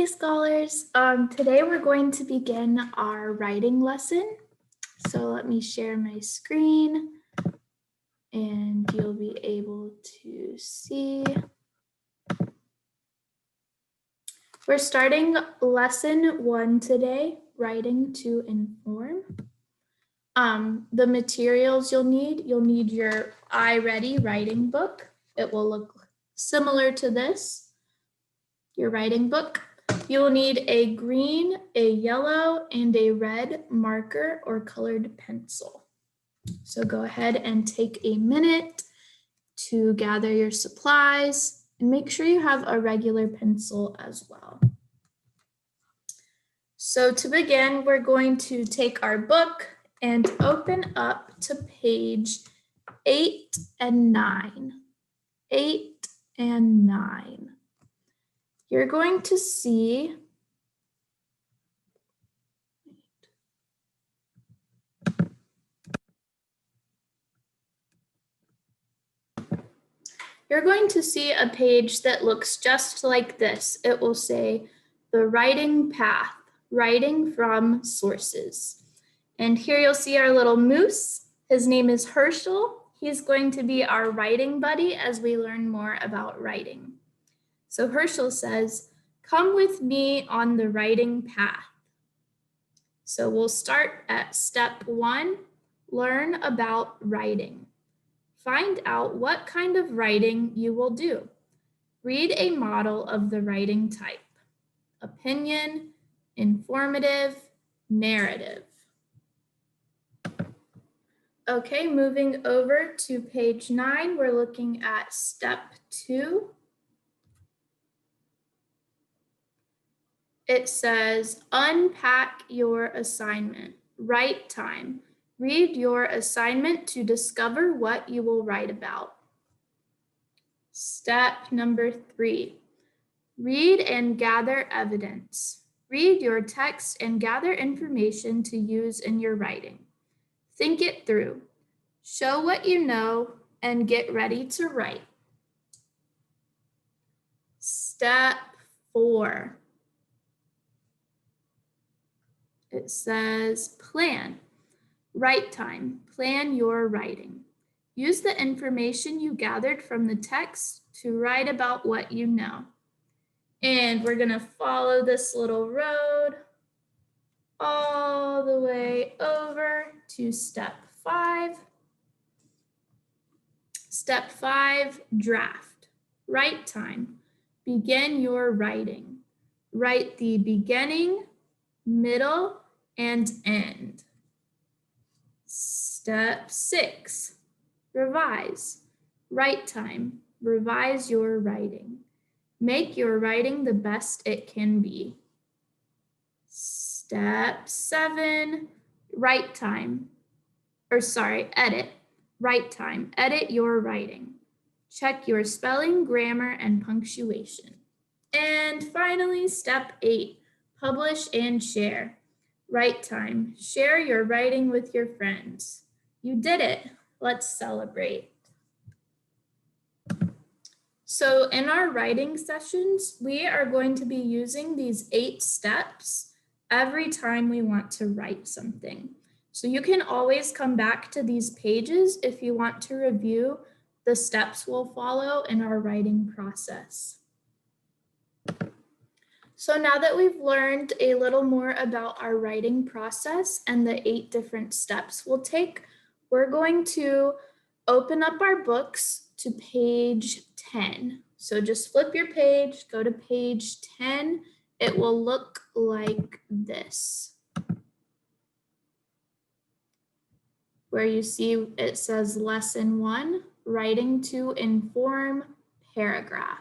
Hey scholars, today we're going to begin our writing lesson. So let me share my screen and you'll be able to see. We're starting lesson 1 today, writing to inform. The materials you'll need your iReady writing book. It will look similar to this, your writing book. You will need a green, a yellow, and a red marker or colored pencil. So go ahead and take a minute to gather your supplies and make sure you have a regular pencil as well. So to begin, we're going to take our book and open up to page 8 and 9. 8 and 9. You're going to see a page that looks just like this. It will say the writing path, writing from sources. And here you'll see our little moose. His name is Herschel. He's going to be our writing buddy as we learn more about writing. So Herschel says, "Come with me on the writing path." So we'll start at step 1, learn about writing. Find out what kind of writing you will do. Read a model of the writing type: opinion, informative, narrative. Okay, moving over to page 9, we're looking at step 2. It says, unpack your assignment, write time. Read your assignment to discover what you will write about. Step number 3, read and gather evidence. Read your text and gather information to use in your writing. Think it through. Show what you know and get ready to write. Step 4. It says plan. Write time. Plan your writing. Use the information you gathered from the text to write about what you know. And we're going to follow this little road all the way over to step 5. Step 5, draft. Write time. Begin your writing. Write the beginning, middle, and end. Step 6, revise. Write time. Revise your writing. Make your writing the best it can be. Step 7, edit. Write time. Edit your writing. Check your spelling, grammar, and punctuation. And finally, step 8, publish and share. Write time. Share your writing with your friends. You did it. Let's celebrate. So in our writing sessions, we are going to be using these 8 steps every time we want to write something. So you can always come back to these pages if you want to review the steps we'll follow in our writing process. So now that we've learned a little more about our writing process and the 8 different steps we'll take, we're going to open up our books to page 10. So just flip your page, go to page 10. It will look like this, where you see it says lesson 1, writing to inform, paragraph.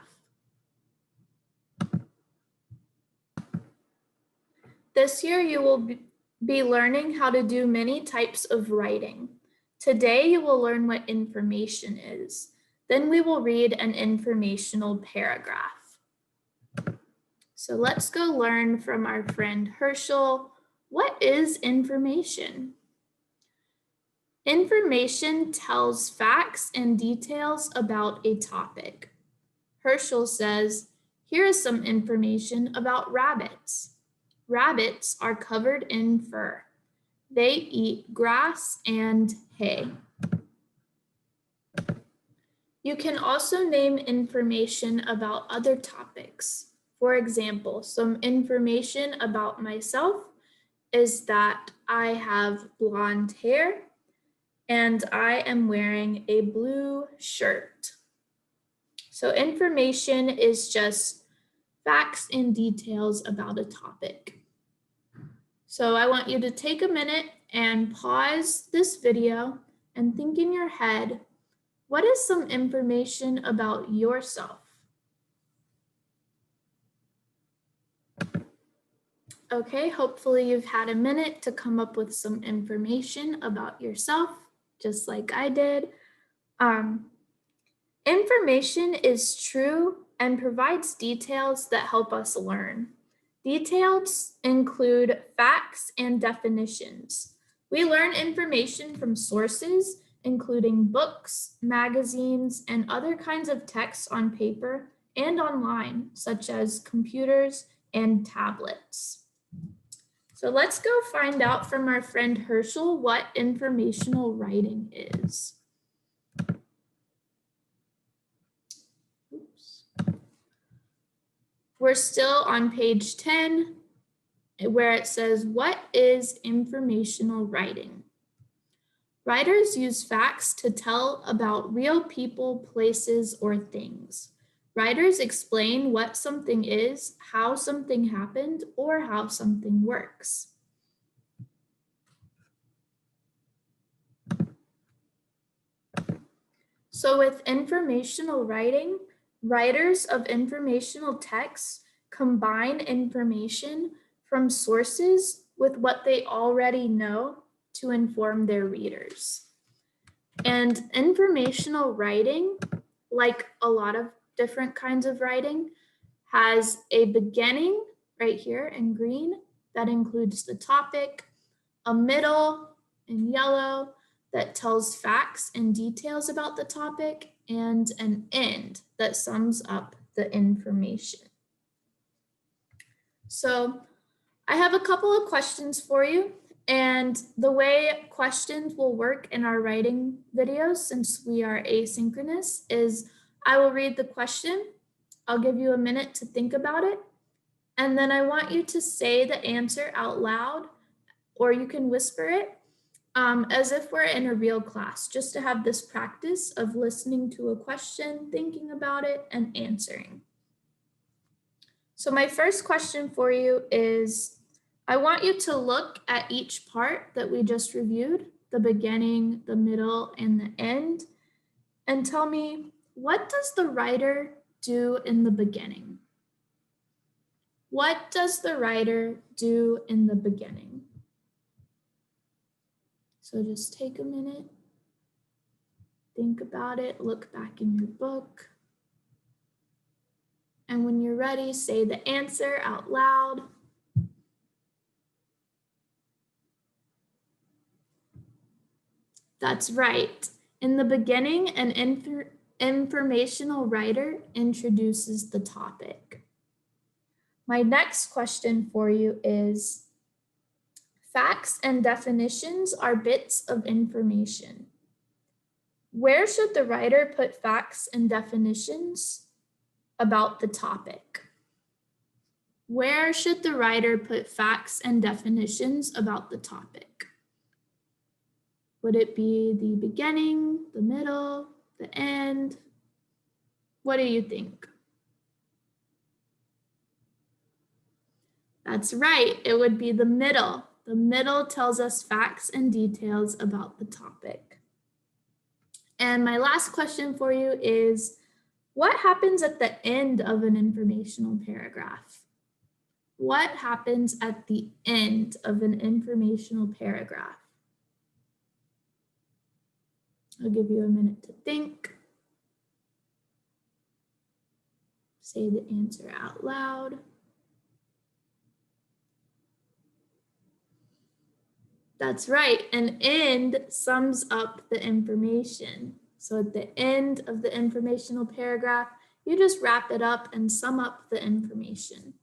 This year, you will be learning how to do many types of writing. Today, you will learn what information is. Then we will read an informational paragraph. So let's go learn from our friend Herschel. What is information? Information tells facts and details about a topic. Herschel says, Here is some information about rabbits. Rabbits are covered in fur. They eat grass and hay. You can also name information about other topics. For example, some information about myself is that I have blonde hair and I am wearing a blue shirt. So information is just facts and details about a topic. So I want you to take a minute and pause this video and think in your head, what is some information about yourself? Okay, hopefully you've had a minute to come up with some information about yourself, just like I did. Information is true and provides details that help us learn. Details include facts and definitions. We learn information from sources, including books, magazines, and other kinds of texts on paper and online, such as computers and tablets. So let's go find out from our friend Herschel what informational writing is. Oops. We're still on page 10, where it says, what is informational writing? Writers use facts to tell about real people, places, or things. Writers explain what something is, how something happened, or how something works. So with informational writing, writers of informational texts combine information from sources with what they already know to inform their readers. And informational writing, like a lot of different kinds of writing, has a beginning right here in green that includes the topic, a middle in yellow that tells facts and details about the topic, and an end that sums up the information. So I have a couple of questions for you, and the way questions will work in our writing videos, since we are asynchronous, is I will read the question, I'll give you a minute to think about it, and then I want you to say the answer out loud, or you can whisper it, as if we're in a real class, just to have this practice of listening to a question, thinking about it, and answering. So my first question for you is, I want you to look at each part that we just reviewed, the beginning, the middle, and the end, and tell me, what does the writer do in the beginning? What does the writer do in the beginning? So just take a minute, think about it, look back in your book. And when you're ready, say the answer out loud. That's right. In the beginning, an informational writer introduces the topic. My next question for you is, facts and definitions are bits of information. Where should the writer put facts and definitions about the topic? Where should the writer put facts and definitions about the topic? Would it be the beginning, the middle, the end? What do you think? That's right, it would be the middle. The middle tells us facts and details about the topic. And my last question for you is, what happens at the end of an informational paragraph? What happens at the end of an informational paragraph? I'll give you a minute to think. Say the answer out loud. That's right, an end sums up the information. So at the end of the informational paragraph, you just wrap it up and sum up the information.